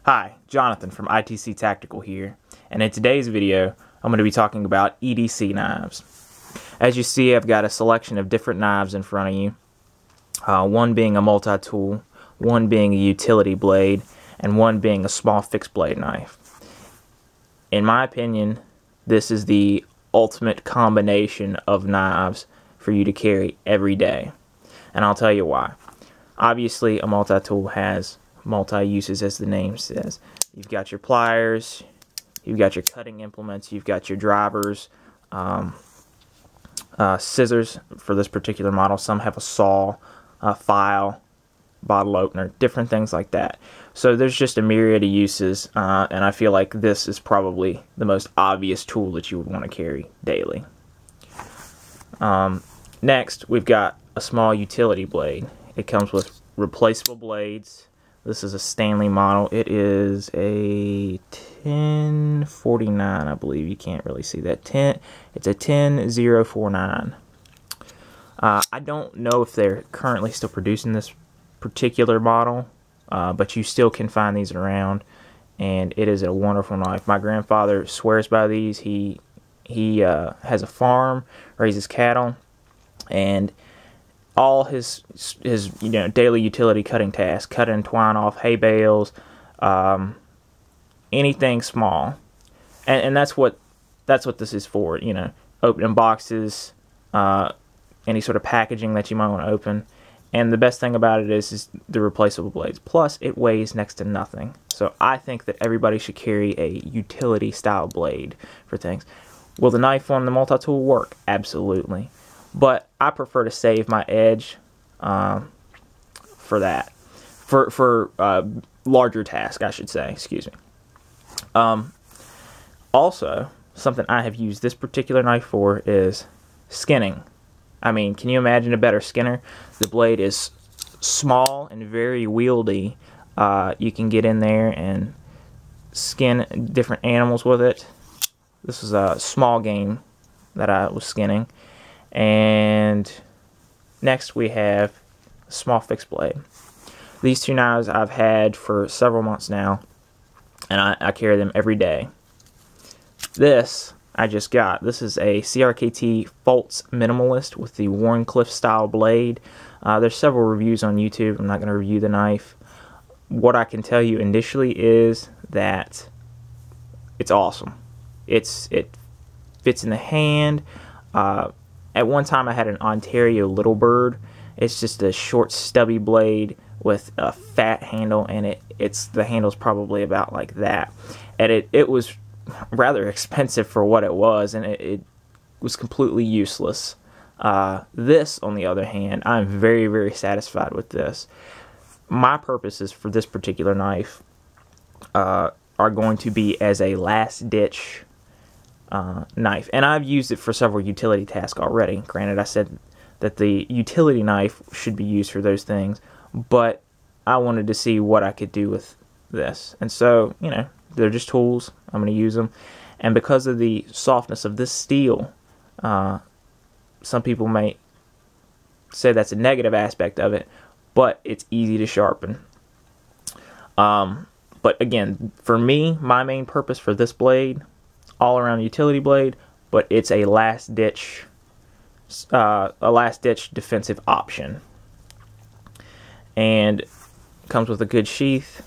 Hi, Jonathan from ITC Tactical here, and in today's video I'm going to be talking about EDC knives. As you see, I've got a selection of different knives in front of you, one being a multi-tool, one being a utility blade, and one being a small fixed blade knife. In my opinion, this is the ultimate combination of knives for you to carry every day, and I'll tell you why. Obviously, a multi-tool has multi-uses, as the name says. You've got your pliers, you've got your cutting implements, you've got your drivers, scissors for this particular model. Some have a saw, a file, bottle opener, different things like that. So there's just a myriad of uses, and I feel like this is probably the most obvious tool that you would want to carry daily. Next, we've got a small utility blade. It comes with replaceable blades. This is a Stanley model. It is a 1049, I believe. You can't really see that. It's a 10049. I don't know if they're currently still producing this particular model, but you still can find these around, and it is a wonderful knife. My grandfather swears by these. He has a farm, raises cattle, and all his daily utility cutting tasks, cutting twine off hay bales, anything small, and that's what this is for. Opening boxes, any sort of packaging that you might want to open. And the best thing about it is the replaceable blades. Plus, it weighs next to nothing. So I think that everybody should carry a utility style blade for things. Will the knife on the multi-tool work? Absolutely. But I prefer to save my edge for that. For larger tasks, I should say. Excuse me. Also, something I have used this particular knife for is skinning. I mean, can you imagine a better skinner? The blade is small and very wieldy. You can get in there and skin different animals with it. This is a small game that I was skinning. And next we have a small fixed blade. These two knives I've had for several months now, and I carry them every day. This I just got. This is a CRKT Fultz Minimalist with the Warncliffe style blade. There's several reviews on YouTube. I'm not going to review the knife. What I can tell you initially is that it's awesome. It fits in the hand. At one time I had an Ontario Little Bird. It's just a short stubby blade with a fat handle, and the handle's probably about like that. And it was rather expensive for what it was, and it was completely useless. This, on the other hand, I'm very, very satisfied with this. My purposes for this particular knife are going to be as a last-ditch knife, and I've used it for several utility tasks already. Granted, I said that the utility knife should be used for those things, but I wanted to see what I could do with this. And so, they're just tools. I'm going to use them, and because of the softness of this steel, some people may say that's a negative aspect of it, but it's easy to sharpen. But again, for me, my main purpose for this blade, all around utility blade, but it's a last ditch defensive option, and comes with a good sheath,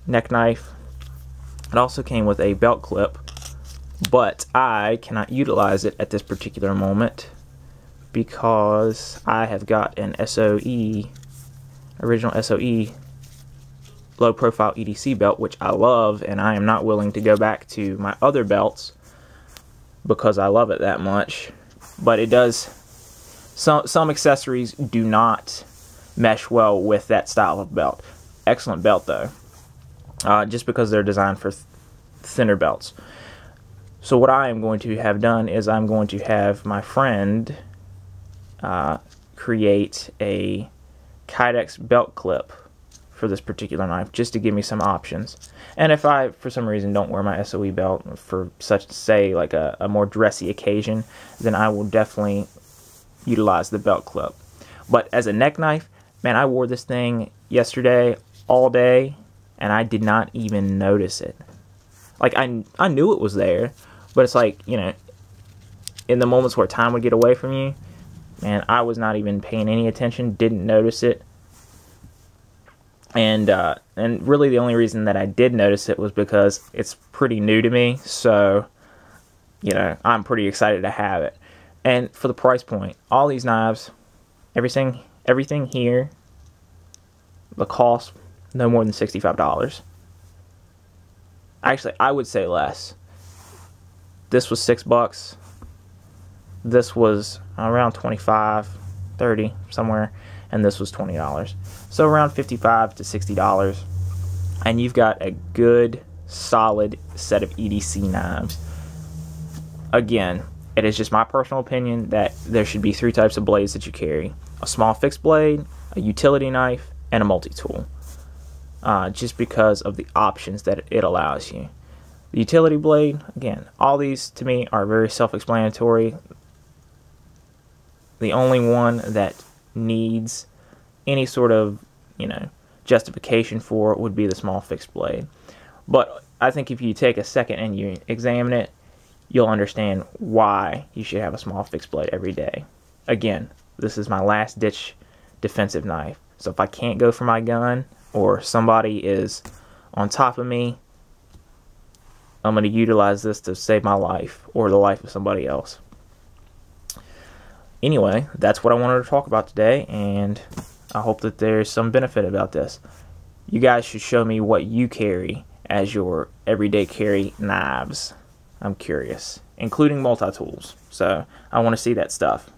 neck knife. It also came with a belt clip, but I cannot utilize it at this particular moment because I have got an original SOE low profile EDC belt, which I love, and I am not willing to go back to my other belts because I love it that much. But it does, some accessories do not mesh well with that style of belt. Excellent belt though, just because they're designed for thinner belts. So what I am going to have done is I'm going to have my friend create a Kydex belt clip for this particular knife, just to give me some options. And if I, for some reason, don't wear my SOE belt for such, say, like a more dressy occasion, then I will definitely utilize the belt clip. But as a neck knife, man, I wore this thing yesterday all day. and I did not even notice it. Like, I knew it was there, but it's like, you know, in the moments where time would get away from you, man, I was not even paying any attention, didn't notice it. And really the only reason that I did notice it was because it's pretty new to me, so, you know, I'm pretty excited to have it. And for the price point, all these knives, everything here, the cost, no more than $65. Actually, I would say less. This was $6. This was around 25, 30, somewhere, and this was $20. So around $55 to $60, and you've got a good, solid set of EDC knives. Again, it is just my personal opinion that there should be 3 types of blades that you carry: a small fixed blade, a utility knife, and a multi-tool. Just because of the options that it allows you. The utility blade, again, all these to me are very self-explanatory. The only one that needs any sort of, you know, justification for it would be the small fixed blade. But I think if you take a second and you examine it, you'll understand why you should have a small fixed blade every day. Again, this is my last ditch defensive knife. So if I can't go for my gun, or somebody is on top of me, I'm going to utilize this to save my life or the life of somebody else. Anyway, that's what I wanted to talk about today, and I hope that there's some benefit about this. You guys should show me what you carry as your everyday carry knives. I'm curious, including multi-tools. So I want to see that stuff.